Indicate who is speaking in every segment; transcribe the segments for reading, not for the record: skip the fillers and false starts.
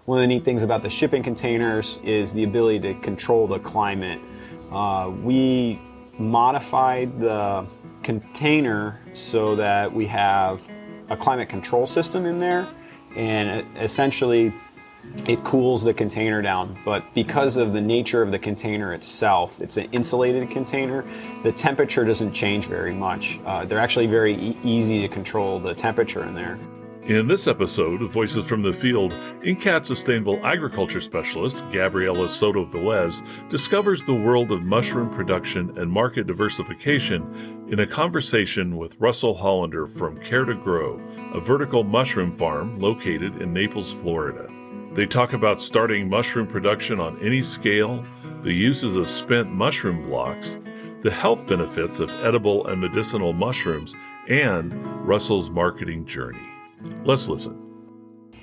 Speaker 1: One of the neat things about the shipping containers is the ability to control the climate. We modified the container so that we have a climate control system in there, and essentially it cools the container down. But because of the nature of the container itself, it's an insulated container, the temperature doesn't change very much. They're actually very easy to control the temperature in there.
Speaker 2: In this episode of Voices from the Field, NCAT Sustainable Agriculture Specialist Gabriella Soto-Velez discovers the world of mushroom production and market diversification in a conversation with Russell Hollander from Care to Grow, a vertical mushroom farm located in Naples, Florida. They talk about starting mushroom production on any scale, the uses of spent mushroom blocks, the health benefits of edible and medicinal mushrooms, and Russell's marketing journey. Let's listen.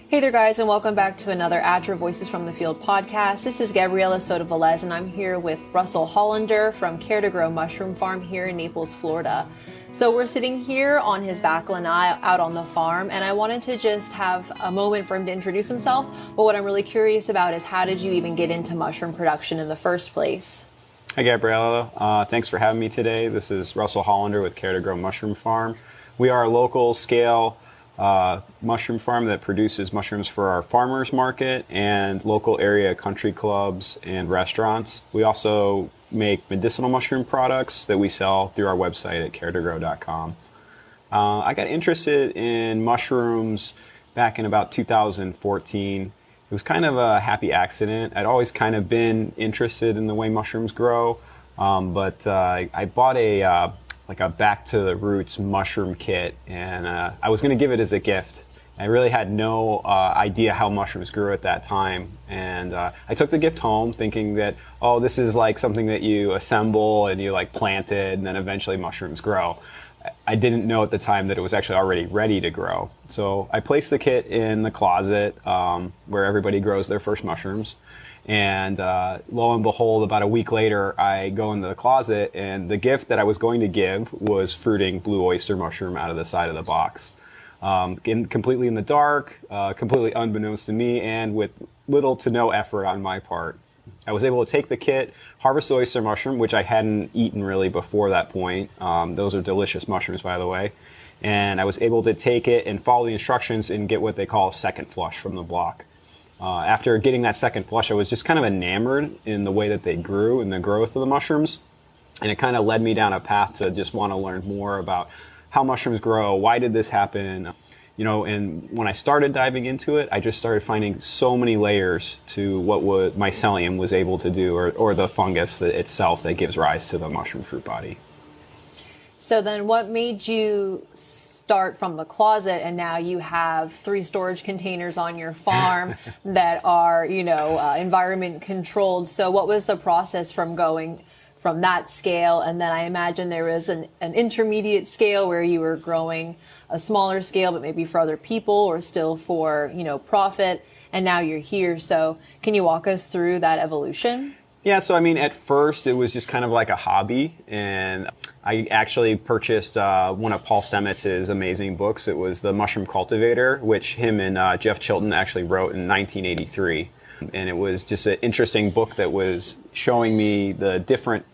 Speaker 3: Hey there, guys, and welcome back to another ATTRA Voices from the Field podcast. This is Gabriella Soto-Velez, and I'm here with Russell Hollander from Care to Grow Mushroom Farm here in Naples, Florida. So we're sitting here on his back lanai out on the farm, and I wanted to just have a moment for him to introduce himself. But what I'm really curious about is, how did you even get into mushroom production in the first place?
Speaker 1: Hi, Gabriella. Thanks for having me today. This is Russell Hollander with Care to Grow Mushroom Farm. We are a local scale mushroom farm that produces mushrooms for our farmers market and local area country clubs and restaurants. We also make medicinal mushroom products that we sell through our website at caretogrow.com. I got interested in mushrooms back in about 2014. It was kind of a happy accident. I'd always kind of been interested in the way mushrooms grow, but I bought a back to the roots mushroom kit, and I was going to give it as a gift. I really had no idea how mushrooms grew at that time, and I took the gift home thinking that, oh, this is like something that you assemble and you like plant it and then eventually mushrooms grow. I didn't know at the time that it was actually already ready to grow. So I placed the kit in the closet where everybody grows their first mushrooms. And lo and behold, about a week later, I go into the closet, and the gift that I was going to give was fruiting blue oyster mushroom out of the side of the box. Completely in the dark, completely unbeknownst to me, and with little to no effort on my part. I was able to take the kit, harvest the oyster mushroom, which I hadn't eaten really before that point. Those are delicious mushrooms, by the way. And I was able to take it and follow the instructions and get what they call a second flush from the block. After getting that second flush, I was just kind of enamored in the way that they grew and the growth of the mushrooms. And it kind of led me down a path to just want to learn more about how mushrooms grow, why did this happen? You know, and when I started diving into it, I just started finding so many layers to what mycelium was able to do, or the fungus itself that gives rise to the mushroom fruit body.
Speaker 3: So then what made you start from the closet, and now you have 3 storage containers on your farm that are, environment controlled? So what was the process from going from that scale? And then I imagine there was an intermediate scale where you were growing a smaller scale, but maybe for other people or still for, profit. And now you're here. So can you walk us through that evolution?
Speaker 1: Yeah, so I mean, at first it was just kind of like a hobby, and I actually purchased one of Paul Stamets's amazing books. It was The Mushroom Cultivator, which him and Jeff Chilton actually wrote in 1983. And it was just an interesting book that was showing me the different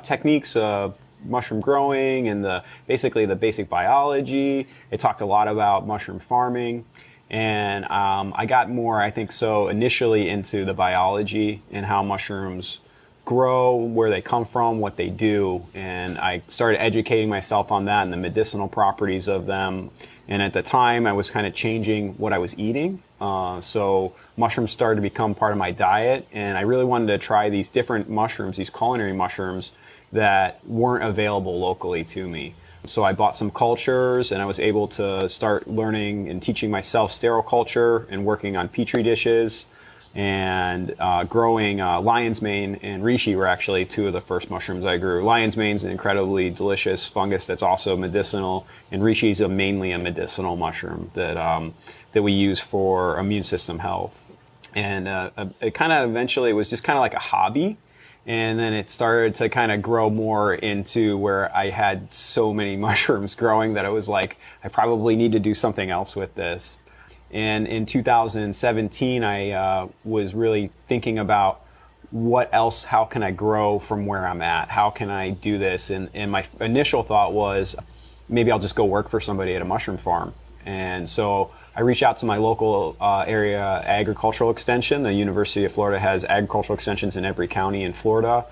Speaker 1: techniques of mushroom growing and basically the basic biology. It talked a lot about mushroom farming. And I got more, I think so, initially into the biology and how mushrooms grow, where they come from, what they do. And I started educating myself on that and the medicinal properties of them. And at the time, I was kind of changing what I was eating. So mushrooms started to become part of my diet. And I really wanted to try these different mushrooms, these culinary mushrooms that weren't available locally to me. So I bought some cultures, and I was able to start learning and teaching myself sterile culture and working on petri dishes, and growing lion's mane and reishi were actually 2 of the first mushrooms I grew. Lion's mane is an incredibly delicious fungus that's also medicinal, and reishi is mainly a medicinal mushroom that we use for immune system health. And it kind of eventually was just kind of like a hobby. And then it started to kind of grow more into where I had so many mushrooms growing that it was like, I probably need to do something else with this. And in 2017, I was really thinking about what else, how can I grow from where I'm at? How can I do this? And my initial thought was maybe I'll just go work for somebody at a mushroom farm. And so I reached out to my local area agricultural extension. The University of Florida has agricultural extensions in every county in Florida.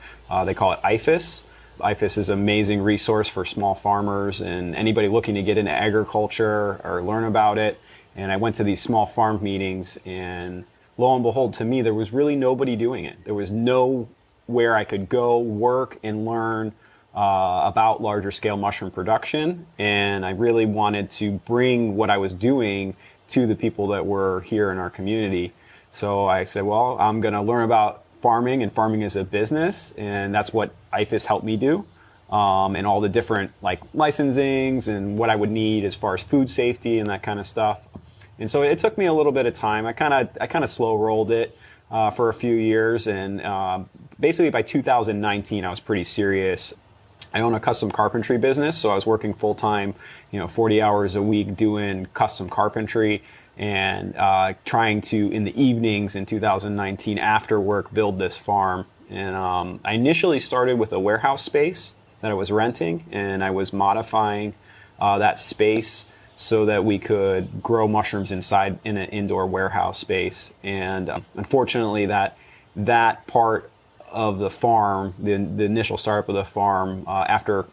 Speaker 1: They call it IFAS. IFAS is an amazing resource for small farmers and anybody looking to get into agriculture or learn about it. And I went to these small farm meetings, and lo and behold, to me, there was really nobody doing it. There was nowhere I could go work and learn about larger scale mushroom production. And I really wanted to bring what I was doing to the people that were here in our community. So I said, well, I'm going to learn about farming and farming as a business. And that's what IFAS helped me do. And all the different like licensings and what I would need as far as food safety and that kind of stuff. And so it took me a little bit of time. I kind of slow rolled it for a few years, and basically by 2019 I was pretty serious. I own a custom carpentry business, so I was working full time, 40 hours a week doing custom carpentry and trying to in the evenings in 2019 after work build this farm. And I initially started with a warehouse space that I was renting, and I was modifying that space so that we could grow mushrooms inside in an indoor warehouse space. And unfortunately, that part of the farm, the initial startup of the farm, after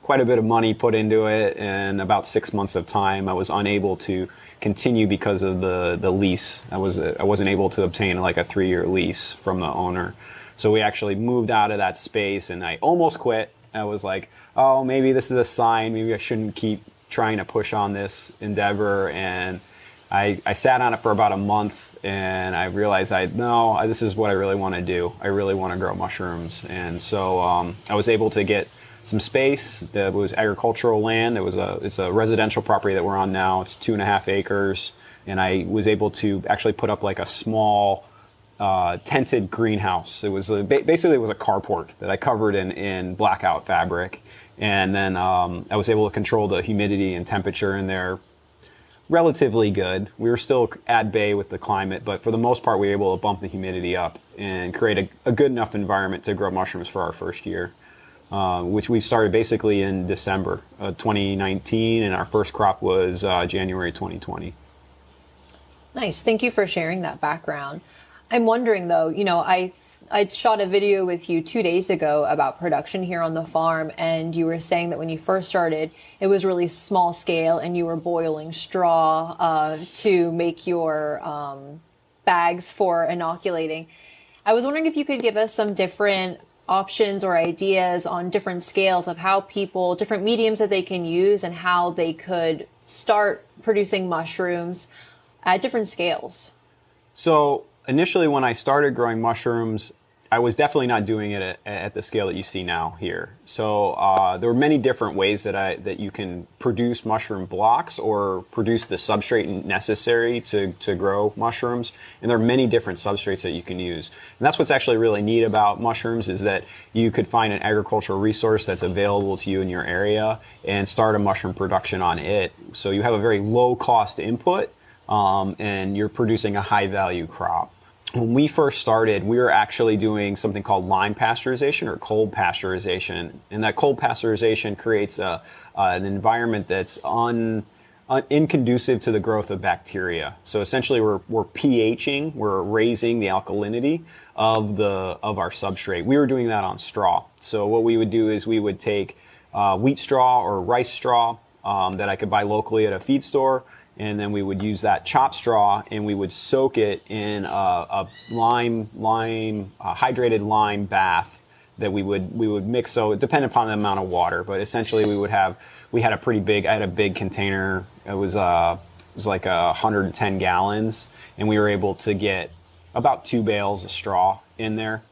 Speaker 1: quite a bit of money put into it and about 6 months of time, I was unable to continue because of the lease. I wasn't able to obtain like a 3-year lease from the owner. So we actually moved out of that space, and I almost quit. I was like, oh, maybe this is a sign. Maybe I shouldn't keep trying to push on this endeavor. And I sat on it for about a month, and I realized this is what I really want to do. I really want to grow mushrooms. And so I was able to get some space. That was agricultural land. It's a residential property that we're on now. It's 2.5 acres. And I was able to actually put up like a small tented greenhouse. It was basically it was a carport that I covered in blackout fabric. And then I was able to control the humidity and temperature in there relatively good. We were still at bay with the climate, but for the most part, we were able to bump the humidity up and create a good enough environment to grow mushrooms for our first year, which we started basically in December 2019, and our first crop was January 2020.
Speaker 3: Nice. Thank you for sharing that background. I'm wondering, though, I shot a video with you 2 days ago about production here on the farm, and you were saying that when you first started, it was really small scale, and you were boiling straw to make your bags for inoculating. I was wondering if you could give us some different options or ideas on different scales of how different mediums that they can use and how they could start producing mushrooms at different scales.
Speaker 1: So initially, when I started growing mushrooms, I was definitely not doing it at the scale that you see now here. So there were many different ways that you can produce mushroom blocks or produce the substrate necessary to grow mushrooms. And there are many different substrates that you can use. And that's what's actually really neat about mushrooms, is that you could find an agricultural resource that's available to you in your area and start a mushroom production on it. So you have a very low cost input, and you're producing a high value crop. When we first started, we were actually doing something called lime pasteurization or cold pasteurization. And that cold pasteurization creates an environment that's inconducive to the growth of bacteria. So essentially we're pHing, we're raising the alkalinity of our substrate. We were doing that on straw. So what we would do is we would take wheat straw or rice straw that I could buy locally at a feed store, and then we would use that chopped straw and we would soak it in a hydrated lime bath that we would mix. So it depended upon the amount of water, but essentially we had I had a big container. It was like 110 gallons, and we were able to get about 2 bales of straw in there.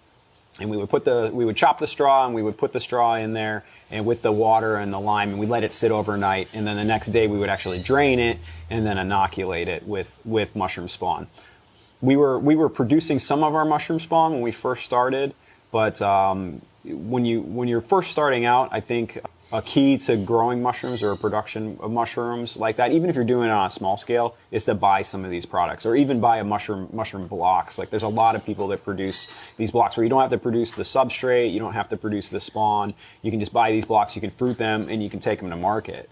Speaker 1: And we would chop the straw and we would put the straw in there and with the water and the lime, and we let it sit overnight. And then the next day we would actually drain it and then inoculate it with mushroom spawn. We were producing some of our mushroom spawn when we first started, but when you're first starting out, I think a key to growing mushrooms or a production of mushrooms like that, even if you're doing it on a small scale, is to buy some of these products or even buy a mushroom blocks. Like there's a lot of people that produce these blocks where you don't have to produce the substrate, you don't have to produce the spawn. You can just buy these blocks, you can fruit them, and you can take them to market.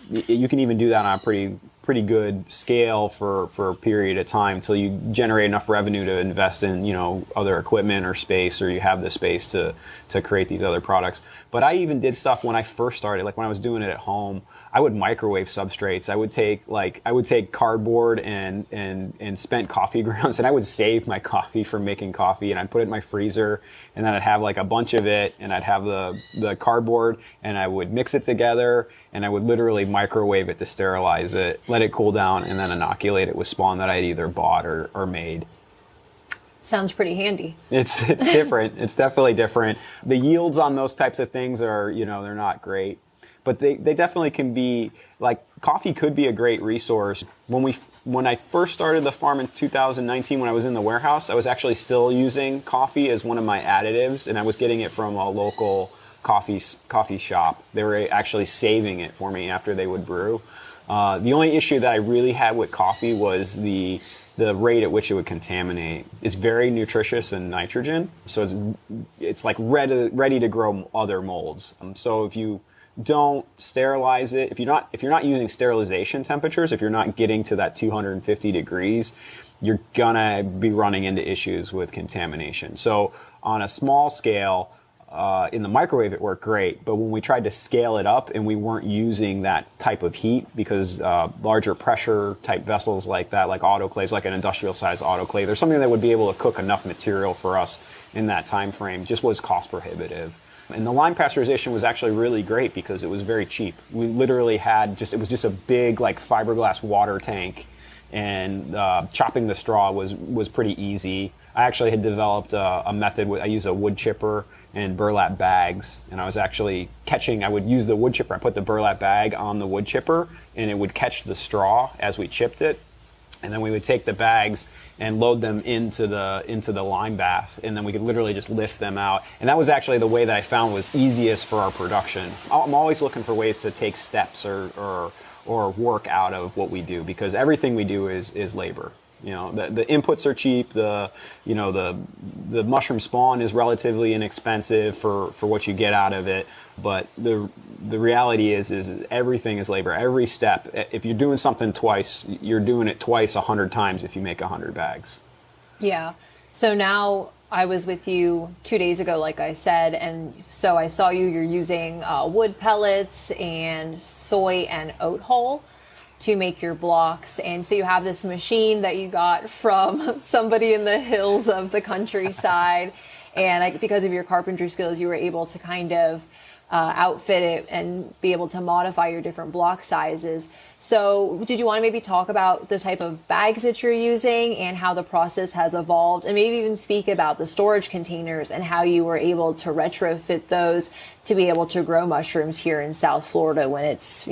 Speaker 1: You can even do that on a pretty good scale for a period of time until you generate enough revenue to invest in, other equipment or space, or you have the space to create these other products. But I even did stuff when I first started, like when I was doing it at home. I would microwave substrates. I would take cardboard and spent coffee grounds, and I would save my coffee from making coffee, and I'd put it in my freezer, and then I'd have like a bunch of it, and I'd have the cardboard, and I would mix it together, and I would literally microwave it to sterilize it, let it cool down, and then inoculate it with spawn that I'd either bought or made.
Speaker 3: Sounds pretty handy.
Speaker 1: It's different. It's definitely different. The yields on those types of things are, they're not great. But they definitely can be, like, coffee could be a great resource. When I first started the farm in 2019, when I was in the warehouse, I was actually still using coffee as one of my additives, and I was getting it from a local coffee shop. They were actually saving it for me after they would brew. The only issue that I really had with coffee was the rate at which it would contaminate. It's very nutritious in nitrogen, so it's like ready to grow other molds. So if you don't sterilize it, if you're not using sterilization temperatures, if you're not getting to that 250 degrees, you're gonna be running into issues with contamination. So on a small scale, in the microwave it worked great, but when we tried to scale it up and we weren't using that type of heat, because larger pressure type vessels like that, like autoclaves, like an industrial size autoclave, there's something that would be able to cook enough material for us in that time frame, just was cost prohibitive. And the lime pasteurization was actually really great because it was very cheap. We literally had it was just a big like fiberglass water tank, and chopping the straw was pretty easy. I actually had developed a method. I use a wood chipper and burlap bags, and I was actually I would use the wood chipper. I put the burlap bag on the wood chipper, and it would catch the straw as we chipped it. And then we would take the bags and load them into the lime bath, and then we could literally just lift them out. And that was actually the way that I found was easiest for our production. I'm always looking for ways to take steps or work out of what we do, because everything we do is labor. The inputs are cheap. The mushroom spawn is relatively inexpensive for what you get out of it. But the reality is everything is labor. Every step. If you're doing something twice, you're doing it twice 100 times if you make 100 bags.
Speaker 3: Yeah. So now I was with you 2 days ago, like I said, and so I saw you're using wood pellets and soy and oat hull to make your blocks. And so you have this machine that you got from somebody in the hills of the countryside. And because of your carpentry skills, you were able to kind of outfit it and be able to modify your different block sizes. So did you want to maybe talk about the type of bags that you're using and how the process has evolved, and maybe even speak about the storage containers and how you were able to retrofit those to be able to grow mushrooms here in South Florida when it's,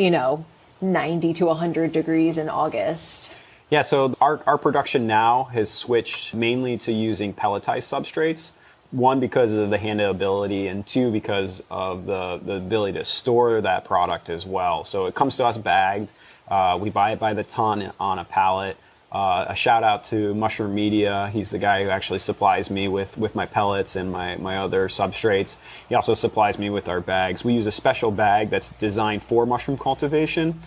Speaker 3: 90 to 100 degrees in August?
Speaker 1: Yeah, so our production now has switched mainly to using pelletized substrates. One, because of the handleability, and two, because of the ability to store that product as well. So it comes to us bagged. We buy it by the ton on a pallet. A shout out to Mushroom Media. He's the guy who actually supplies me with my pellets and my other substrates. He also supplies me with our bags. We use a special bag that's designed for mushroom cultivation.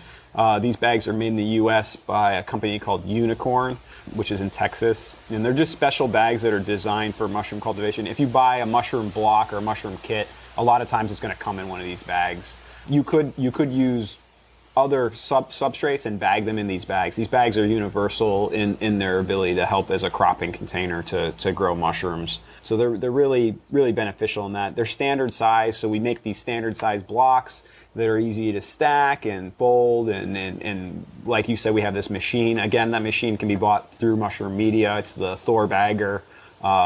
Speaker 1: These bags are made in the U.S. by a company called Unicorn, which is in Texas. And they're just special bags that are designed for mushroom cultivation. If you buy a mushroom block or a mushroom kit, a lot of times it's going to come in one of these bags. You could use other substrates and bag them in these bags. These bags are universal in their ability to help as a cropping container to grow mushrooms. So they're really, really beneficial in that. They're standard size, so we make these standard size blocks that are easy to stack and fold, and like you said, we have this machine. Again, that machine can be bought through Mushroom Media. It's the Thor Bagger,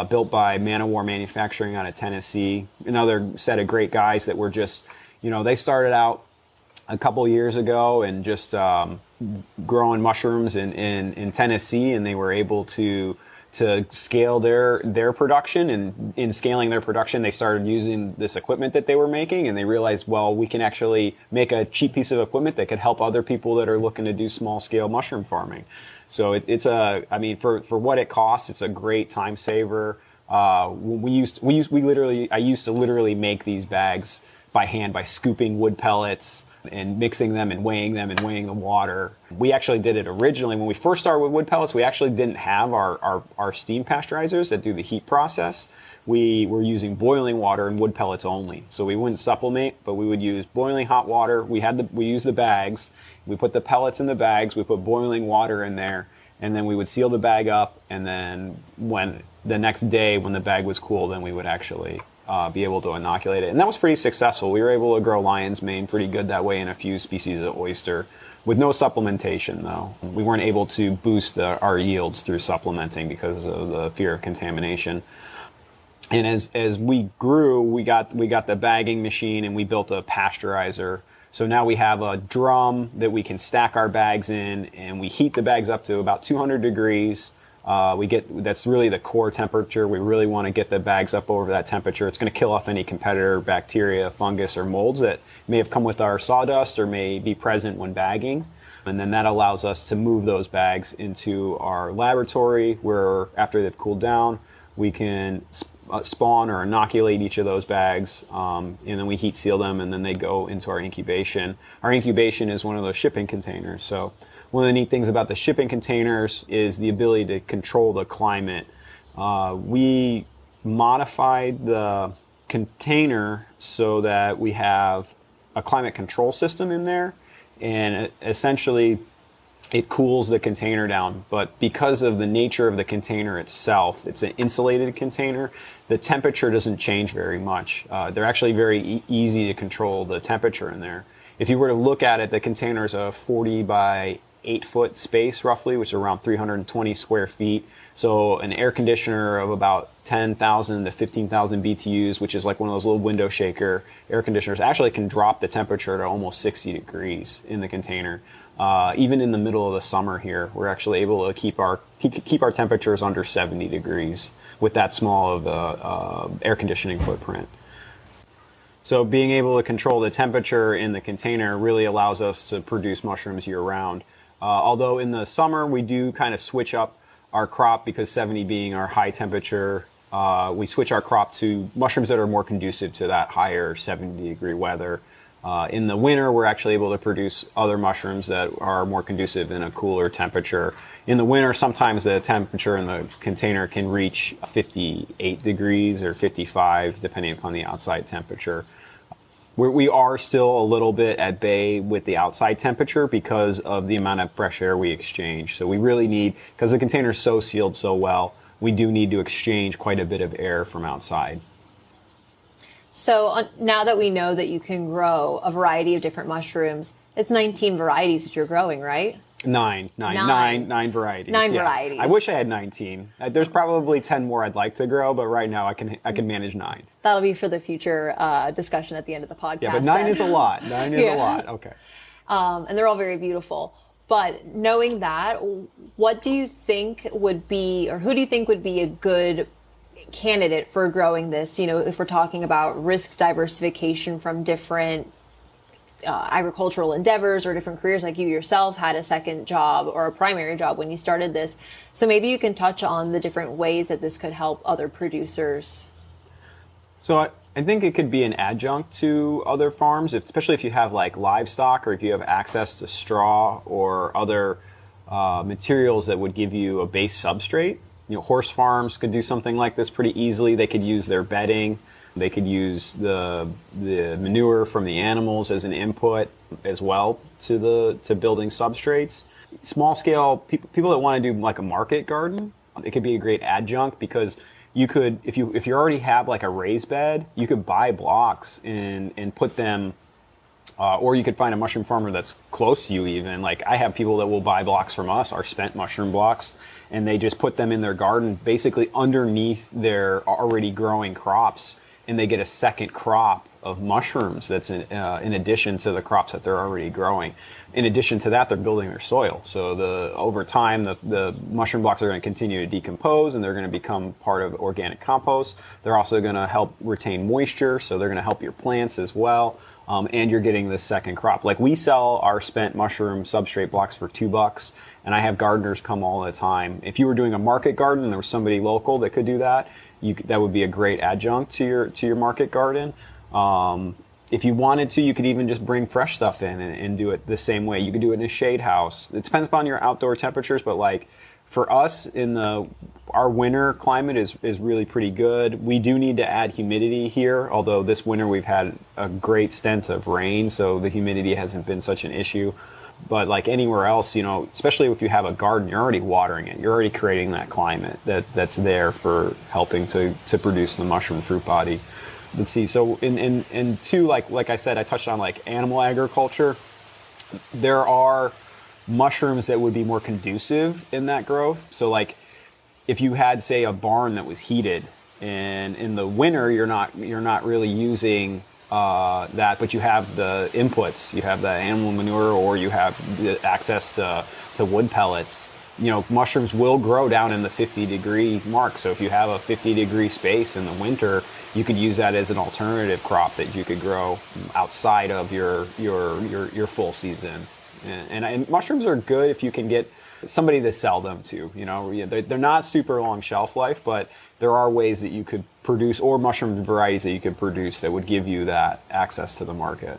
Speaker 1: built by Man of War Manufacturing out of Tennessee. Another set of great guys that were just, they started out a couple years ago and just growing mushrooms in Tennessee, and they were able to to scale their production, and in scaling their production, they started using this equipment that they were making, and they realized, well, we can actually make a cheap piece of equipment that could help other people that are looking to do small scale mushroom farming. So I mean, for what it costs, it's a great time saver. I used to literally make these bags by hand by scooping wood pellets and mixing them and weighing the water. We actually did it originally when we first started with wood pellets. We actually didn't have our steam pasteurizers that do the heat process. We were using boiling water and wood pellets only. So we wouldn't supplement, but we would use boiling hot water. We used the bags. We put the pellets in the bags. We put boiling water in there, and then we would seal the bag up. And then when the next day, when the bag was cool, then we would actually be able to inoculate it. And that was pretty successful. We were able to grow lion's mane pretty good that way, and a few species of oyster with no supplementation, though. We weren't able to boost our yields through supplementing because of the fear of contamination. And as we grew, we got the bagging machine, and we built a pasteurizer. So now we have a drum that we can stack our bags in, and we heat the bags up to about 200 degrees. That's really the core temperature. We really want to get the bags up over that temperature. It's going to kill off any competitor bacteria, fungus, or molds that may have come with our sawdust or may be present when bagging. And then that allows us to move those bags into our laboratory, where after they've cooled down, we can spawn or inoculate each of those bags, and then we heat seal them, and then they go into our incubation. Our incubation is one of those shipping containers. So one of the neat things about the shipping containers is the ability to control the climate. We modified the container so that we have a climate control system in there, and essentially it cools the container down. But because of the nature of the container itself, it's an insulated container, the temperature doesn't change very much. They're actually very easy to control the temperature in there. If you were to look at it, the container is a 40 by 8-foot space roughly, which is around 320 square feet. So an air conditioner of about 10,000 to 15,000 BTUs, which is like one of those little window shaker air conditioners, actually can drop the temperature to almost 60 degrees in the container. Even in the middle of the summer here, we're actually able to keep our temperatures under 70 degrees with that small of a air conditioning footprint. So being able to control the temperature in the container really allows us to produce mushrooms year-round. Although in the summer we do kind of switch up our crop, because 70 being our high temperature, we switch our crop to mushrooms that are more conducive to that higher 70-degree weather. In the winter, we're actually able to produce other mushrooms that are more conducive in a cooler temperature. In the winter, sometimes the temperature in the container can reach 58 degrees or 55, depending upon the outside temperature. We are still a little bit at bay with the outside temperature because of the amount of fresh air we exchange. So we really need, because the container is so sealed so well, we do need to exchange quite a bit of air from outside.
Speaker 3: So now that we know that you can grow a variety of different mushrooms, it's 19 varieties that you're growing, right?
Speaker 1: Nine varieties.
Speaker 3: Nine varieties.
Speaker 1: I wish I had 19. There's probably 10 more I'd like to grow, but right now I can manage 9.
Speaker 3: That'll be for the future discussion at the end of the podcast.
Speaker 1: Yeah, but 9 is a lot. 9 is a lot. Okay.
Speaker 3: And they're all very beautiful. But knowing that, what do you think would be, or who do you think would be a good candidate for growing this? You know, if we're talking about risk diversification from different agricultural endeavors or different careers, like you yourself had a second job or a primary job when you started this. So maybe you can touch on the different ways that this could help other producers.
Speaker 1: So I think it could be an adjunct to other farms, especially if you have like livestock, or if you have access to straw or other materials that would give you a base substrate. You know, horse farms could do something like this pretty easily. They could use their bedding. They could use the manure from the animals as an input as well to building substrates. Small scale people that want to do like a market garden, it could be a great adjunct, because you could, if you already have like a raised bed, you could buy blocks and put them, or you could find a mushroom farmer that's close to you even. Like I have people that will buy blocks from us, our spent mushroom blocks, and they just put them in their garden basically underneath their already growing crops, and they get a second crop of mushrooms that's in addition to the crops that they're already growing. In addition to that, they're building their soil. So over time, the mushroom blocks are going to continue to decompose, and they're going to become part of organic compost. They're also going to help retain moisture, so they're going to help your plants as well. And you're getting this second crop. Like, we sell our spent mushroom substrate blocks for $2, and I have gardeners come all the time. If you were doing a market garden and there was somebody local that could do that, that would be a great adjunct to your market garden. If you wanted to, you could even just bring fresh stuff in and do it the same way. You could do it in a shade house. It depends upon your outdoor temperatures, but like for us our winter climate is really pretty good. We do need to add humidity here, although this winter we've had a great stint of rain, so the humidity hasn't been such an issue. But like anywhere else, especially if you have a garden, you're already watering it. You're already creating that climate that's there for helping to produce the mushroom fruit body. Let's see. So in two, like I said, I touched on like animal agriculture. There are mushrooms that would be more conducive in that growth. So like if you had, say, a barn that was heated, and in the winter you're not really using that, but you have the inputs, you have the animal manure, or you have the access to wood pellets. Mushrooms will grow down in the 50-degree mark. So if you have a 50-degree space in the winter, you could use that as an alternative crop that you could grow outside of your full season. And mushrooms are good if you can get somebody to sell them to. They're not super long shelf life, but there are ways that you could produce, or mushroom varieties that you could produce that would give you that access to the market.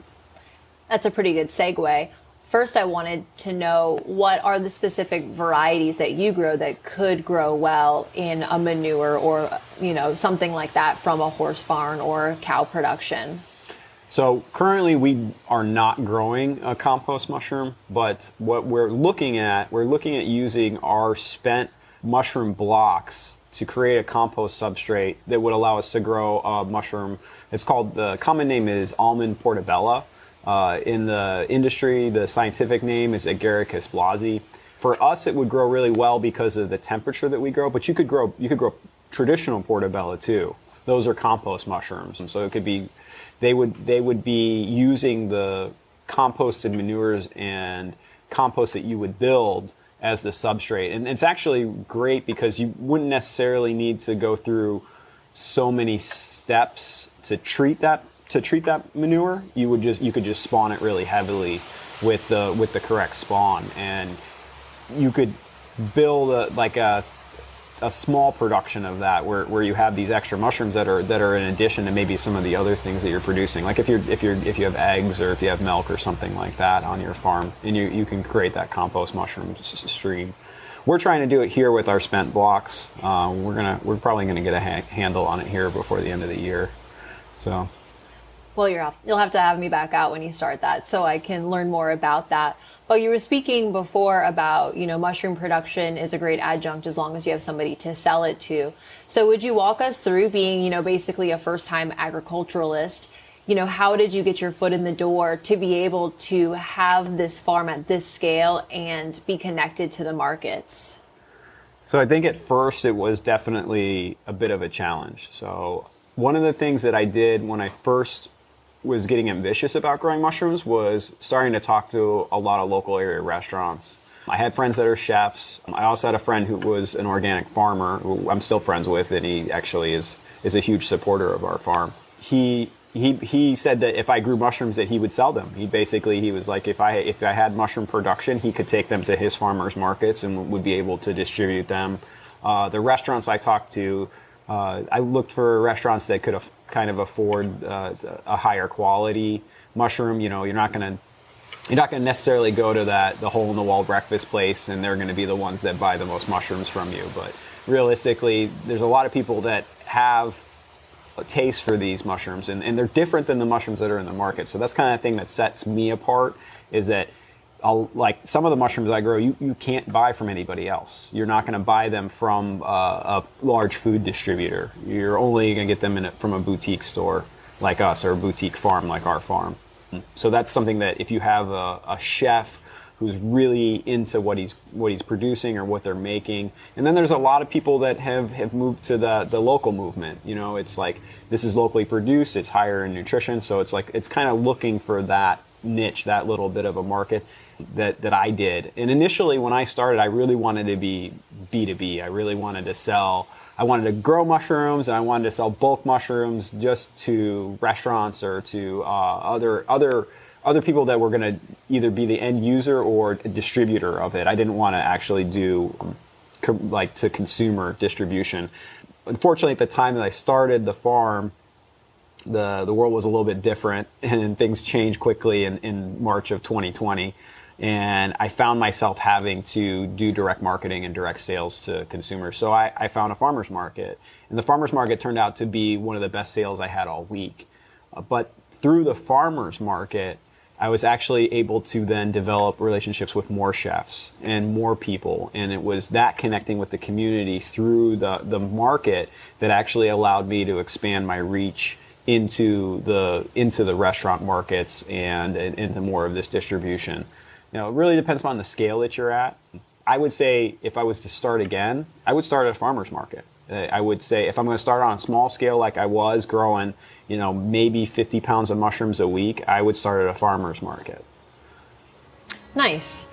Speaker 3: That's a pretty good segue. First, I wanted to know, what are the specific varieties that you grow that could grow well in a manure or, something like that from a horse barn or cow production?
Speaker 1: So currently we are not growing a compost mushroom, but what we're looking at using our spent mushroom blocks to create a compost substrate that would allow us to grow a mushroom. It's called, the common name is almond portobello. In the industry, the scientific name is Agaricus blasi. For us, it would grow really well because of the temperature that we grow, but you could grow traditional portobello too. Those are compost mushrooms, so it could be, they would be using the composted manures and compost that you would build as the substrate. And it's actually great because you wouldn't necessarily need to go through so many steps to treat that manure. You could just spawn it really heavily with the correct spawn, and you could build a small production of that where you have these extra mushrooms that are in addition to maybe some of the other things that you're producing. Like if you have eggs, or if you have milk or something like that on your farm, and you can create that compost mushroom stream. We're trying to do it here with our spent blocks. We're probably gonna get a handle on it here before the end of the year. So.
Speaker 3: Well, you'll have to have me back out when you start that so I can learn more about that. But you were speaking before about, mushroom production is a great adjunct as long as you have somebody to sell it to. So would you walk us through being, basically a first-time agriculturalist? How did you get your foot in the door to be able to have this farm at this scale and be connected to the markets?
Speaker 1: So I think at first it was definitely a bit of a challenge. So one of the things that I did when I first was getting ambitious about growing mushrooms was starting to talk to a lot of local area restaurants. I had friends that are chefs. I also had a friend who was an organic farmer, who I'm still friends with, and he actually is a huge supporter of our farm. He said that if I grew mushrooms that he would sell them. He was like, if I had mushroom production, he could take them to his farmers markets and would be able to distribute them. The restaurants I talked to, I looked for restaurants that could kind of afford a higher quality mushroom. You're not going to necessarily go to the hole in the wall breakfast place and they're going to be the ones that buy the most mushrooms from you. But realistically, there's a lot of people that have a taste for these mushrooms, and they're different than the mushrooms that are in the market. So that's kind of the thing that sets me apart, is that like some of the mushrooms I grow, you can't buy from anybody else. You're not going to buy them from a large food distributor. You're only going to get them from a boutique store like us, or a boutique farm like our farm. So that's something that if you have a chef who's really into what he's producing or what they're making. And then there's a lot of people that have moved to the local movement. You know, it's like, this is locally produced, it's higher in nutrition, so it's like, it's kind of looking for that niche, that little bit of a market that I did. And initially when I started, I really wanted to be B2B. I really wanted to sell, I wanted to grow mushrooms, and I wanted to sell bulk mushrooms just to restaurants or to other people that were going to either be the end user or a distributor of it. I didn't want to actually do like to consumer distribution. Unfortunately, at the time that I started the farm, the world was a little bit different, and things changed quickly in March of 2020. And I found myself having to do direct marketing and direct sales to consumers. So I found a farmer's market, and the farmer's market turned out to be one of the best sales I had all week. But through the farmer's market, I was actually able to then develop relationships with more chefs and more people. And it was that connecting with the community through the market that actually allowed me to expand my reach into the restaurant markets and into more of this distribution. You know, it really depends on the scale that you're at. I would say if I was to start again, I would start at a farmer's market. I would say if I'm going to start on a small scale like I was growing, you know, maybe 50 pounds of mushrooms a week, I would start at a farmer's market.
Speaker 3: Nice.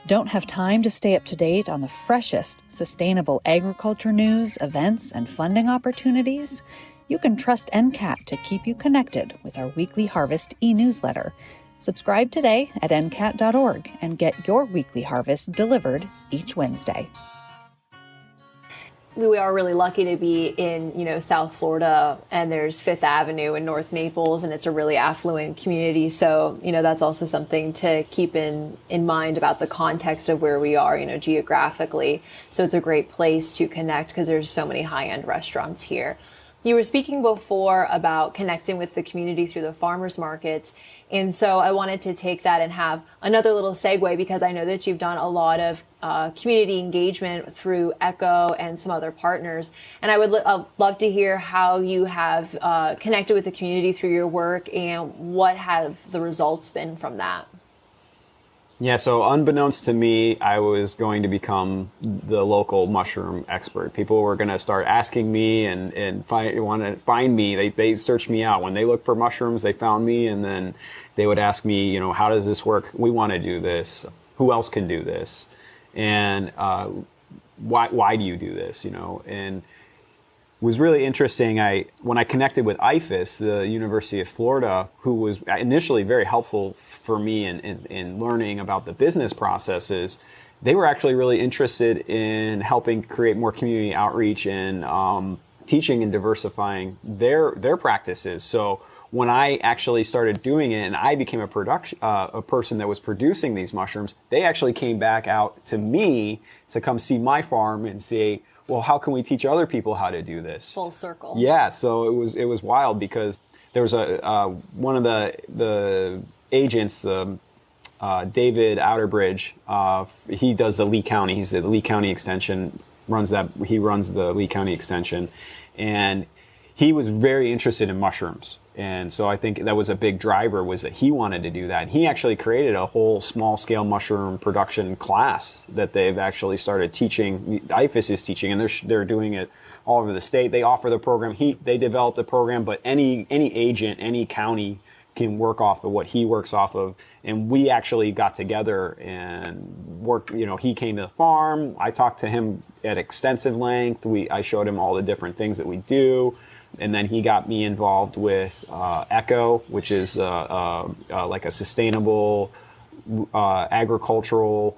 Speaker 4: Don't have time to stay up to date on the freshest sustainable agriculture news, events, and funding opportunities? You can trust NCAT to keep you connected with our weekly harvest e-newsletter. Subscribe today at ncat.org and get your weekly harvest delivered each Wednesday.
Speaker 3: We are really lucky to be in, you know, South Florida, and there's Fifth Avenue in North Naples, and it's a really affluent community. So, you know, that's also something to keep in mind about the context of where we are, you know, geographically. So it's a great place to connect because there's so many high-end restaurants here. You were speaking before about connecting with the community through the farmers markets. And so I wanted to take that and have another little segue, because I know that you've done a lot of community engagement through ECHO and some other partners. And I would love to hear how you have connected with the community through your work, and what have the results been from that?
Speaker 1: Yeah, so unbeknownst to me, I was going to become the local mushroom expert. People were going to start asking me and want to find me. They searched me out. When they looked for mushrooms, they found me, and then they would ask me, you know, how does this work? We want to do this. Who else can do this? And why do you do this? You know, and it was really interesting. When I connected with IFAS, the University of Florida, who was initially very helpful for me in learning about the business processes, they were actually really interested in helping create more community outreach and teaching and diversifying their practices. So when I actually started doing it and I became a person that was producing these mushrooms, they actually came back out to me to come see my farm and say, well, how can we teach other people how to do this?
Speaker 3: Full circle.
Speaker 1: Yeah, so it was wild, because there was one of the agents, David Outerbridge. He does the Lee County. He's the Lee County Extension. He runs the Lee County Extension, and he was very interested in mushrooms. And so I think that was a big driver, was that he wanted to do that. And he actually created a whole small-scale mushroom production class that they've actually started teaching. IFAS is teaching, and they're doing it all over the state. They offer the program. They developed the program, but any agent, any county can work off of what he works off of. And we actually got together and worked. You know, he came to the farm. I talked to him at extensive length. I showed him all the different things that we do. And then he got me involved with ECHO, which is like a sustainable agricultural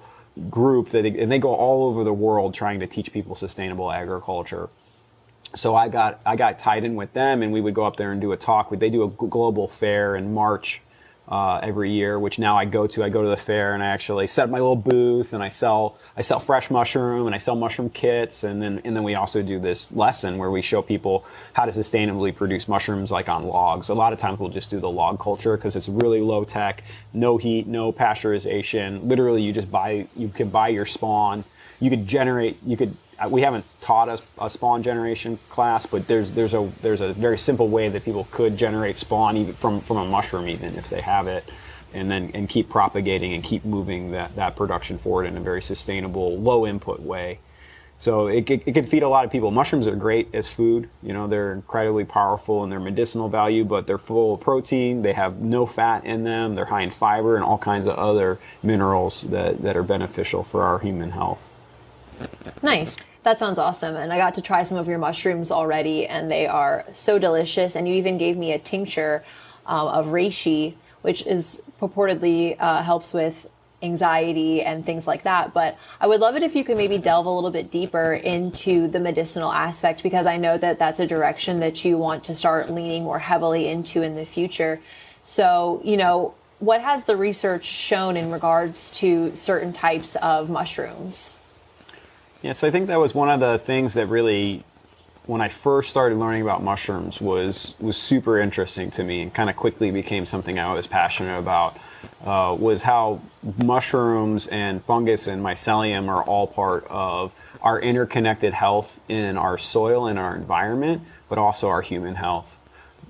Speaker 1: group and they go all over the world trying to teach people sustainable agriculture. So I got tied in with them, and we would go up there and do a talk. They do a global fair in March every year, which now I go to. I go to the fair and I actually set up my little booth, and I sell fresh mushroom, and I sell mushroom kits, and then we also do this lesson where we show people how to sustainably produce mushrooms, like on logs. A lot of times we'll just do the log culture because it's really low tech, no heat, no pasteurization. Literally, you can buy your spawn. We haven't taught a spawn generation class, but there's a very simple way that people could generate spawn even from a mushroom, even if they have it. and keep propagating and keep moving that production forward in a very sustainable, low input way. So it can feed a lot of people. Mushrooms are great as food. They're incredibly powerful in their medicinal value, but they're full of protein. They have no fat in them. They're high in fiber and all kinds of other minerals that are beneficial for our human health.
Speaker 3: Nice. That sounds awesome. And I got to try some of your mushrooms already, and they are so delicious. And you even gave me a tincture of reishi, which is purportedly helps with anxiety and things like that. But I would love it if you could maybe delve a little bit deeper into the medicinal aspect, because I know that that's a direction that you want to start leaning more heavily into in the future. So, what has the research shown in regards to certain types of mushrooms?
Speaker 1: Yeah, so I think that was one of the things that really, when I first started learning about mushrooms, was super interesting to me, and kind of quickly became something I was passionate about, was how mushrooms and fungus and mycelium are all part of our interconnected health in our soil and our environment, but also our human health.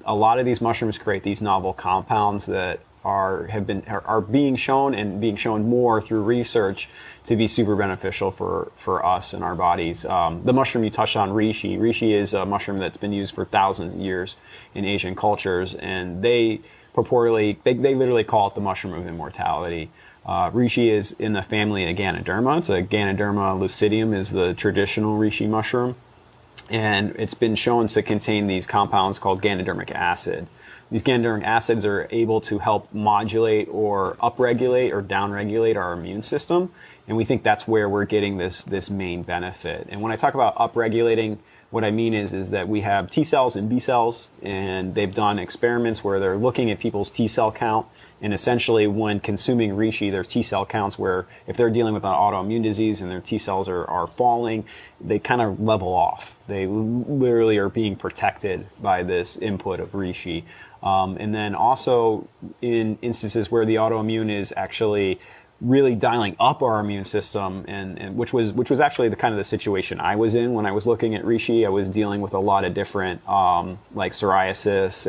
Speaker 1: A lot of these mushrooms create these novel compounds that are being shown, and being shown more through research, to be super beneficial for us and our bodies. The mushroom you touched on, reishi. Reishi is a mushroom that's been used for thousands of years in Asian cultures, and they literally call it the mushroom of immortality. Reishi is in the family of Ganoderma. It's a Ganoderma lucidium is the traditional reishi mushroom, and it's been shown to contain these compounds called ganodermic acid. These ganodermic acids are able to help modulate or upregulate or downregulate our immune system, and we think that's where we're getting this main benefit. And when I talk about upregulating, what I mean is that we have T cells and B cells, and they've done experiments where they're looking at people's T cell count, and essentially when consuming reishi, their T cell counts, where if they're dealing with an autoimmune disease and their T cells are falling, they kind of level off. They literally are being protected by this input of reishi. And then also in instances where the autoimmune is actually really dialing up our immune system, and which was actually the kind of the situation I was in when I was looking at reishi. I was dealing with a lot of different like psoriasis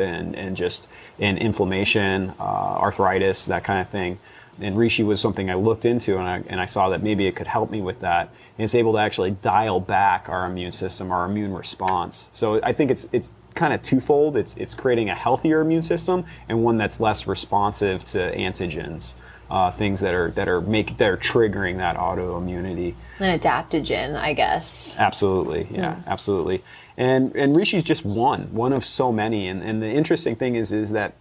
Speaker 1: and inflammation, arthritis, that kind of thing. And reishi was something I looked into, and I saw that maybe it could help me with that. And it's able to actually dial back our immune system, our immune response. So I think it's kind of twofold. It's creating a healthier immune system, and one that's less responsive to antigens. Things that are triggering that autoimmunity.
Speaker 3: An adaptogen, I guess.
Speaker 1: Absolutely, yeah, absolutely. And reishi is just one of so many. And the interesting thing is that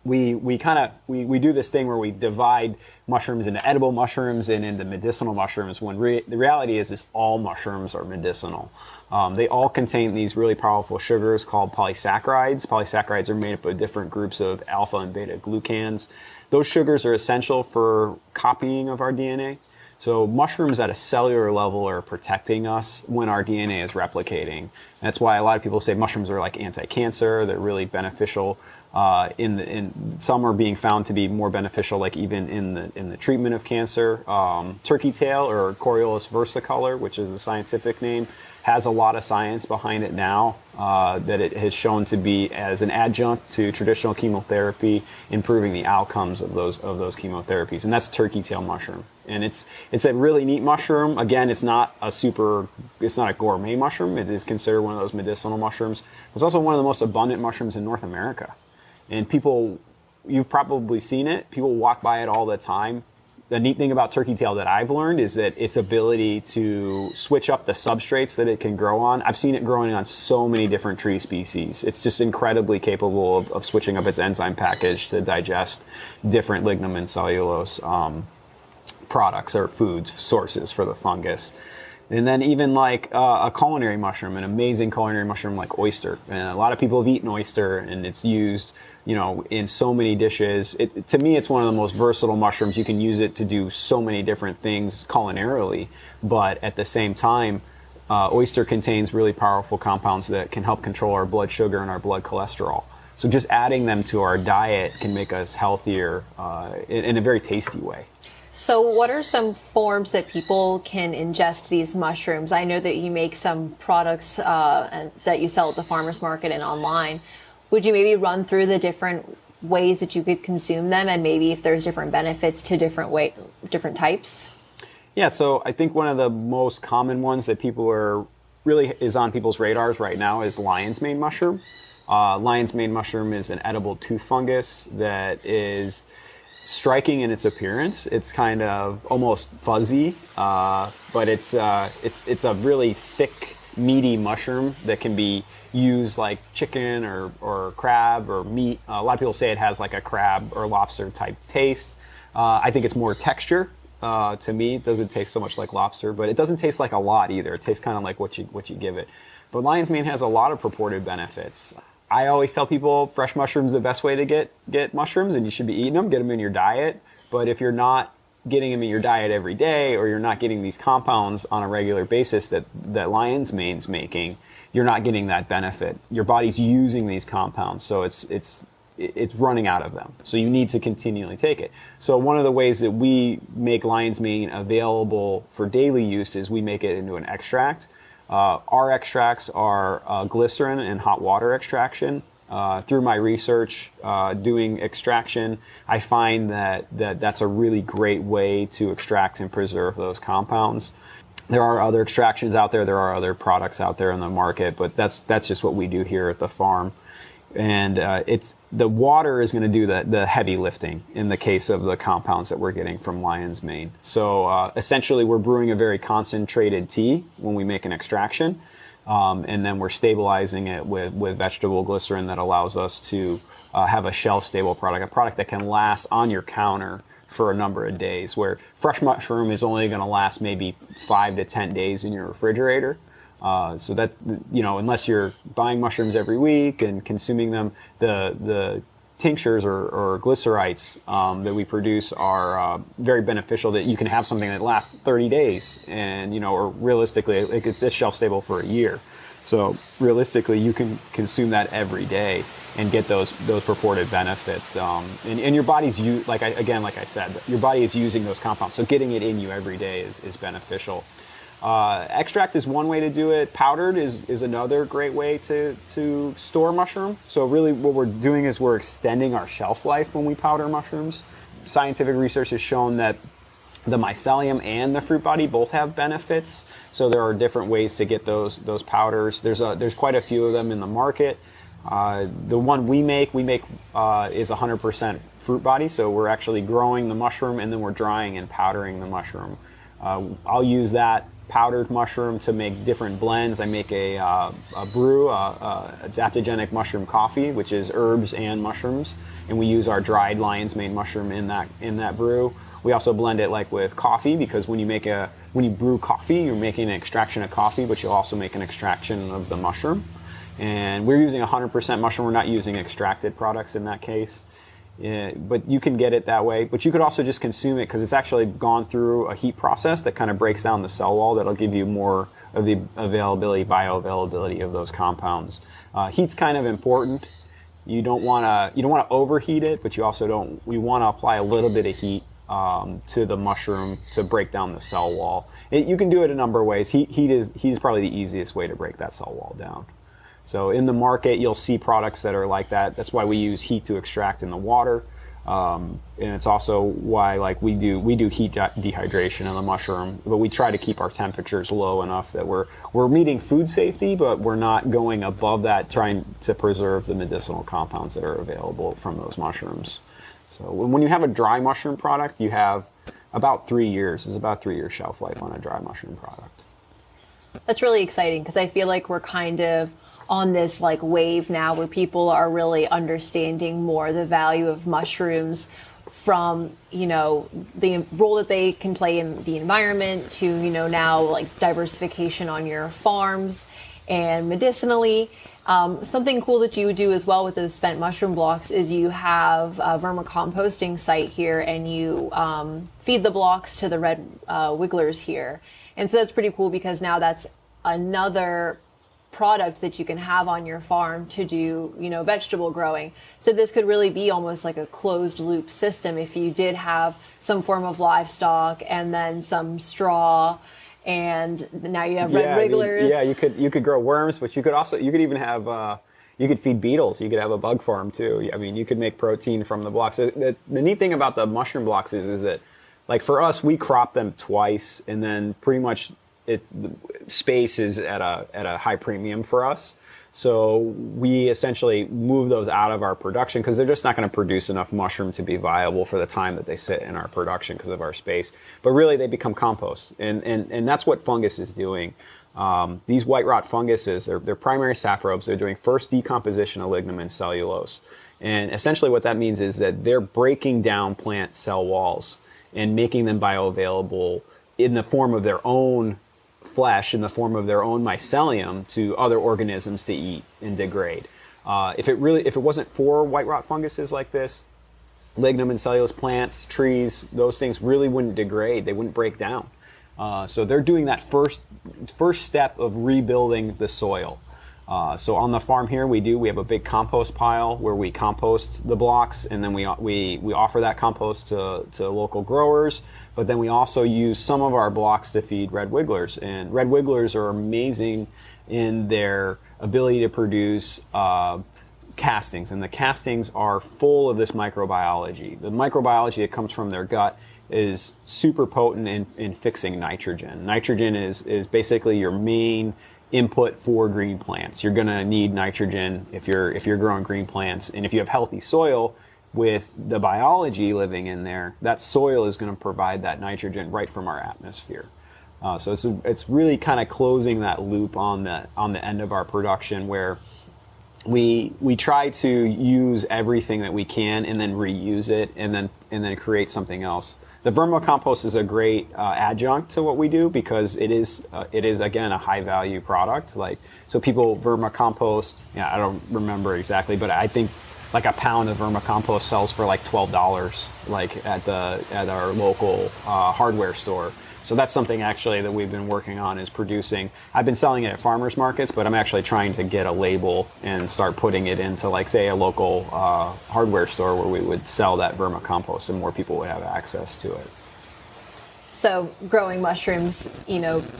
Speaker 1: we do this thing where we divide mushrooms into edible mushrooms and into medicinal mushrooms, when the reality is all mushrooms are medicinal. They all contain these really powerful sugars called polysaccharides. Polysaccharides are made up of different groups of alpha and beta glucans. Those sugars are essential for copying of our DNA. So mushrooms at a cellular level are protecting us when our DNA is replicating. That's why a lot of people say mushrooms are like anti-cancer. They're really beneficial. Some are being found to be more beneficial, like even in the treatment of cancer. Turkey tail, or Coriolus versicolor, which is the scientific name, has a lot of science behind it now, that it has shown to be as an adjunct to traditional chemotherapy, improving the outcomes of those chemotherapies. And that's turkey tail mushroom. And it's a really neat mushroom. Again, it's not a gourmet mushroom. It is considered one of those medicinal mushrooms. It's also one of the most abundant mushrooms in North America. And you've probably seen it. People walk by it all the time. The neat thing about turkey tail that I've learned is that its ability to switch up the substrates that it can grow on. I've seen it growing on so many different tree species. It's just incredibly capable of switching up its enzyme package to digest different lignin and cellulose products or food sources for the fungus. And then even like a culinary mushroom, an amazing culinary mushroom like oyster. And a lot of people have eaten oyster, and it's used, in so many dishes. To me, it's one of the most versatile mushrooms. You can use it to do so many different things culinarily, but at the same time, oyster contains really powerful compounds that can help control our blood sugar and our blood cholesterol. So just adding them to our diet can make us healthier in a very tasty way.
Speaker 3: So what are some forms that people can ingest these mushrooms? I know that you make some products that you sell at the farmer's market and online. Would you maybe run through the different ways that you could consume them, and maybe if there's different benefits to different types?
Speaker 1: Yeah, so I think one of the most common ones that people are really is on people's radars right now is lion's mane mushroom. Lion's mane mushroom is an edible tooth fungus that is striking in its appearance. It's kind of almost fuzzy, but it's a really thick, meaty mushroom that can be used like chicken or crab or meat. A lot of people say it has like a crab or lobster type taste. I think it's more texture. To me, it doesn't taste so much like lobster, but it doesn't taste like a lot either. It tastes kind of like what you give it. But lion's mane has a lot of purported benefits. I always tell people fresh mushrooms are the best way to get mushrooms, and you should be eating them, get them in your diet. But if you're not getting them in your diet every day, or you're not getting these compounds on a regular basis that lion's mane's making, you're not getting that benefit. Your body's using these compounds, so it's running out of them. So you need to continually take it. So one of the ways that we make lion's mane available for daily use is we make it into an extract. Our extracts are glycerin and hot water extraction. Through my research doing extraction, I find that's a really great way to extract and preserve those compounds. There are other extractions out there. There are other products out there in the market, but that's just what we do here at the farm. And it's the water is going to do the heavy lifting in the case of the compounds that we're getting from lion's mane. So essentially, we're brewing a very concentrated tea when we make an extraction, and then we're stabilizing it with vegetable glycerin that allows us to have a shelf-stable product, a product that can last on your counter for a number of days, where fresh mushroom is only going to last maybe 5 to 10 days in your refrigerator. So that, unless you're buying mushrooms every week and consuming them, the tinctures or glycerites that we produce are very beneficial, that you can have something that lasts 30 days and, or realistically, it's shelf stable for a year. So realistically, you can consume that every day and get those purported benefits. And your body's, like I said, your body is using those compounds. So getting it in you every day is beneficial. Extract is one way to do it. Powdered is another great way to store mushroom. So really what we're doing is we're extending our shelf life when we powder mushrooms. Scientific research has shown that the mycelium and the fruit body both have benefits. So there are different ways to get those powders. There's quite a few of them in the market. The one we make is 100% fruit body. So we're actually growing the mushroom and then we're drying and powdering the mushroom. I'll use that powdered mushroom to make different blends. I make a brew, adaptogenic mushroom coffee, which is herbs and mushrooms, and we use our dried lion's mane mushroom in that brew. We also blend it like with coffee, because when you brew coffee, you're making an extraction of coffee, but you'll also make an extraction of the mushroom. And we're using 100% mushroom. We're not using extracted products in that case. But you can get it that way. But you could also just consume it because it's actually gone through a heat process that kind of breaks down the cell wall. That'll give you more of the bioavailability of those compounds. Heat's kind of important. You don't want to overheat it, but you want to apply a little bit of heat to the mushroom to break down the cell wall. You can do it a number of ways. Heat is probably the easiest way to break that cell wall down. So in the market, you'll see products that are like that. That's why we use heat to extract in the water, and it's also why we do heat dehydration in the mushroom. But we try to keep our temperatures low enough that we're meeting food safety, but we're not going above that, trying to preserve the medicinal compounds that are available from those mushrooms. So when you have a dry mushroom product, you have about 3 years. There's about 3 years shelf life on a dry mushroom product.
Speaker 3: That's really exciting, because I feel like we're kind of on this wave now where people are really understanding more the value of mushrooms, from the role that they can play in the environment to now diversification on your farms and medicinally. Something cool that you do as well with those spent mushroom blocks is you have a vermicomposting site here, and you feed the blocks to the red wigglers here. And so that's pretty cool, because now that's another product that you can have on your farm to do, vegetable growing. So this could really be almost like a closed loop system if you did have some form of livestock and then some straw, and now you have red wigglers.
Speaker 1: You could grow worms, but you could even have you could feed beetles. You could have a bug farm too. I mean, you could make protein from the blocks. The neat thing about the mushroom blocks is that, like for us, we crop them twice, and then pretty much space is at a high premium for us. So we essentially move those out of our production because they're just not going to produce enough mushroom to be viable for the time that they sit in our production because of our space. But really, they become compost, and that's what fungus is doing. These white rot funguses, they're primary saprobes. They're doing first decomposition of lignin and cellulose. And essentially what that means is that they're breaking down plant cell walls and making them bioavailable in the form of their own flesh, in the form of their own mycelium to other organisms to eat and degrade. If it wasn't for white rot funguses like this, lignum and cellulose plants, trees, those things really wouldn't degrade. They wouldn't break down. So they're doing that first step of rebuilding the soil. So on the farm here, we have a big compost pile where we compost the blocks, and then we offer that compost to local growers. But then we also use some of our blocks to feed red wigglers, and red wigglers are amazing in their ability to produce castings, and the castings are full of this microbiology. The microbiology that comes from their gut is super potent in fixing nitrogen. Nitrogen is basically your main input for green plants. You're going to need nitrogen if you're growing green plants, and if you have healthy soil with the biology living in there, that soil is going to provide that nitrogen right from our atmosphere. So it's really kind of closing that loop on the end of our production, where we try to use everything that we can and then reuse it and then create something else. The vermicompost is a great adjunct to what we do because it is again a high value product. Like, so people vermicompost, I don't remember exactly, but I think like a pound of vermicompost sells for like $12, like at our local hardware store. So that's something actually that we've been working on, is producing. I've been selling it at farmers markets, but I'm actually trying to get a label and start putting it into, like, say, a local hardware store where we would sell that vermicompost and more people would have access to it.
Speaker 3: So growing mushrooms,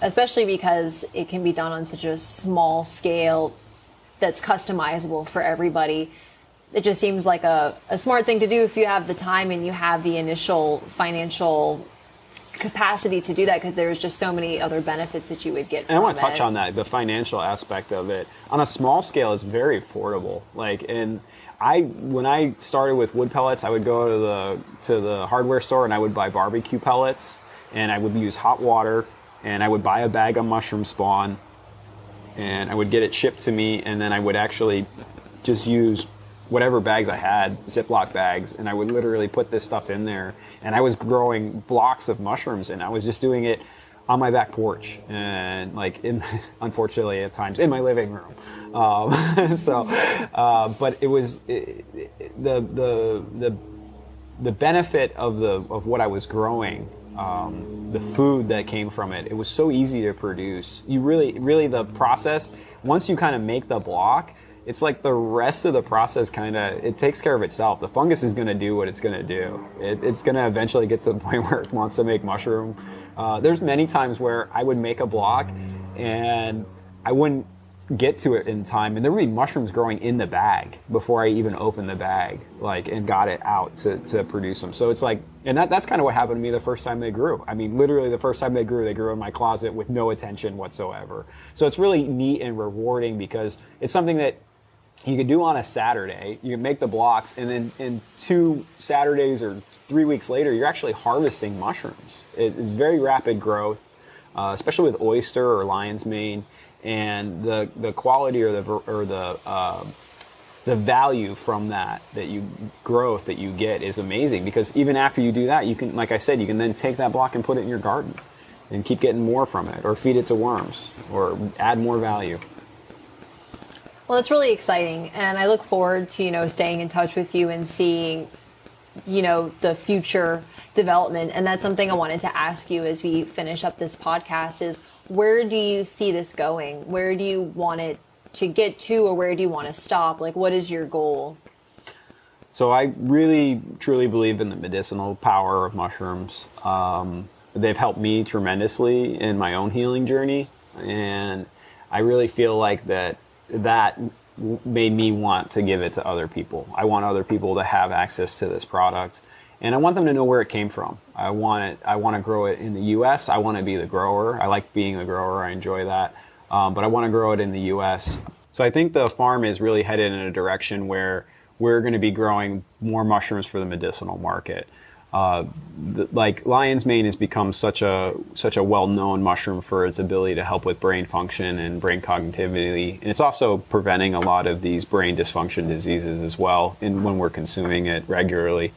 Speaker 3: especially because it can be done on such a small scale that's customizable for everybody, it just seems like a smart thing to do if you have the time and you have the initial financial capacity to do that, because there's just so many other benefits that you would get from it.
Speaker 1: And I want to touch on that, the financial aspect of it. On a small scale, it's very affordable. When I started with wood pellets, I would go to the hardware store and I would buy barbecue pellets, and I would use hot water, and I would buy a bag of mushroom spawn, and I would get it shipped to me, and then I would actually just use whatever bags I had, Ziploc bags, and I would literally put this stuff in there, and I was growing blocks of mushrooms, and I was just doing it on my back porch, and unfortunately at times in my living room. But it was the benefit of what I was growing, the food that came from it. It was so easy to produce. You really the process, once you kind of make the block, it's like the rest of the process it takes care of itself. The fungus is going to do what it's going to do. It's going to eventually get to the point where it wants to make mushroom. There's many times where I would make a block and I wouldn't get to it in time, and there would be mushrooms growing in the bag before I even opened the bag, and got it out to produce them. So it's like, and that's kind of what happened to me the first time they grew. I mean, literally the first time they grew in my closet with no attention whatsoever. So it's really neat and rewarding because it's something that you could do on a Saturday. You can make the blocks, and then in 2 Saturdays or 3 weeks later, you're actually harvesting mushrooms. It's very rapid growth, especially with oyster or lion's mane, and the quality or the value from that growth that you get is amazing, because even after you do that, you can, like I said, you can then take that block and put it in your garden and keep getting more from it, or feed it to worms, or add more value.
Speaker 3: Well, it's really exciting, and I look forward to, staying in touch with you and seeing, the future development. And that's something I wanted to ask you as we finish up this podcast is, where do you see this going? Where do you want it to get to, or where do you want to stop? Like, what is your goal?
Speaker 1: So I really, truly believe in the medicinal power of mushrooms. They've helped me tremendously in my own healing journey, and I really feel like that made me want to give it to other people. I want other people to have access to this product, and I want them to know where it came from. I want to grow it in the U.S. I want to be the grower. I like being the grower. I enjoy that, but I want to grow it in the U.S. So I think the farm is really headed in a direction where we're going to be growing more mushrooms for the medicinal market. Like lion's mane has become such a well-known mushroom for its ability to help with brain function and brain cognitivity, and it's also preventing a lot of these brain dysfunction diseases as well when we're consuming it regularly.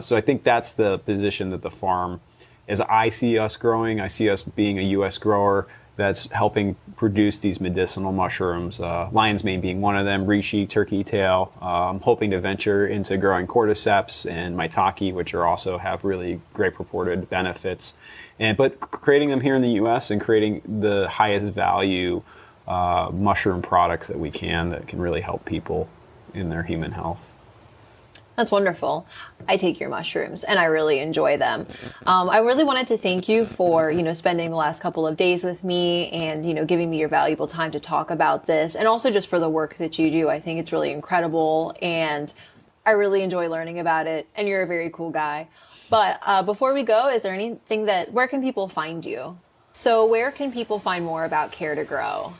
Speaker 1: So I think that's the position that the farm, as I see us growing, I see us being a U.S. grower that's helping produce these medicinal mushrooms, lion's mane being one of them, reishi, turkey tail. I'm hoping to venture into growing cordyceps and maitake, which also have really great purported benefits. But creating them here in the U.S. and creating the highest value mushroom products that we can that can really help people in their human health.
Speaker 3: That's wonderful. I take your mushrooms and I really enjoy them. I really wanted to thank you for, spending the last couple of days with me and, giving me your valuable time to talk about this, and also just for the work that you do. I think it's really incredible and I really enjoy learning about it, and you're a very cool guy. But before we go, is there anything where can people find you? So where can people find more about Care to Grow?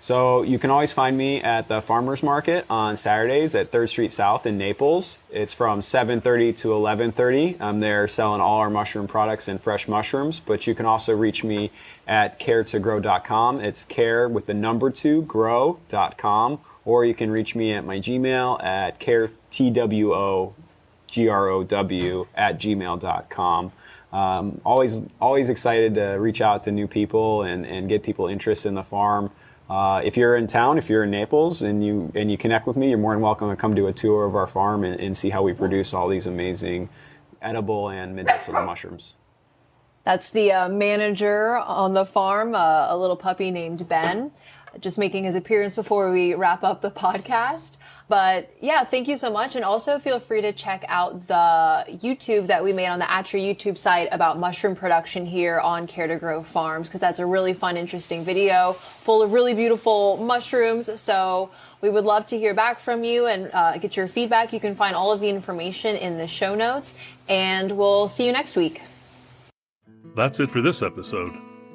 Speaker 1: So you can always find me at the Farmers Market on Saturdays at 3rd Street South in Naples. It's from 7:30 to 11:30. I'm there selling all our mushroom products and fresh mushrooms, but you can also reach me at caretogrow.com. It's care with the number 2, grow.com, or you can reach me at my Gmail at caretwogrow@gmail.com. Always excited to reach out to new people and get people interested in the farm. If you're in town, if you're in Naples and you connect with me, you're more than welcome to come do a tour of our farm and see how we produce all these amazing edible and medicinal mushrooms.
Speaker 3: That's the manager on the farm, a little puppy named Ben, just making his appearance before we wrap up the podcast. But yeah, thank you so much. And also feel free to check out the YouTube that we made on the ATTRA YouTube site about mushroom production here on Care to Grow Farms, because that's a really fun, interesting video full of really beautiful mushrooms. So we would love to hear back from you and get your feedback. You can find all of the information in the show notes, and we'll see you next week.
Speaker 2: That's it for this episode.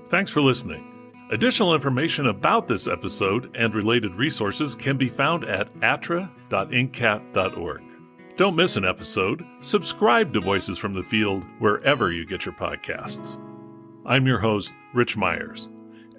Speaker 2: Thanks for listening. Additional information about this episode and related resources can be found at attra.ncat.org. Don't miss an episode. Subscribe to Voices from the Field wherever you get your podcasts. I'm your host, Rich Myers.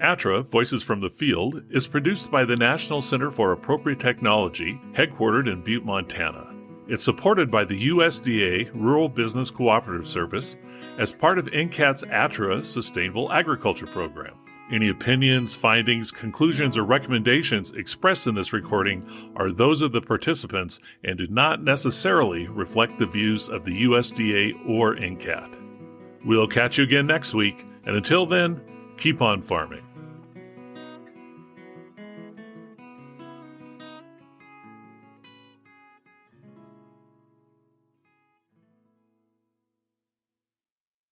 Speaker 2: ATTRA, Voices from the Field, is produced by the National Center for Appropriate Technology, headquartered in Butte, Montana. It's supported by the USDA Rural Business Cooperative Service as part of NCAT's ATTRA Sustainable Agriculture Program. Any opinions, findings, conclusions, or recommendations expressed in this recording are those of the participants and do not necessarily reflect the views of the USDA or NCAT. We'll catch you again next week, and until then, keep on farming.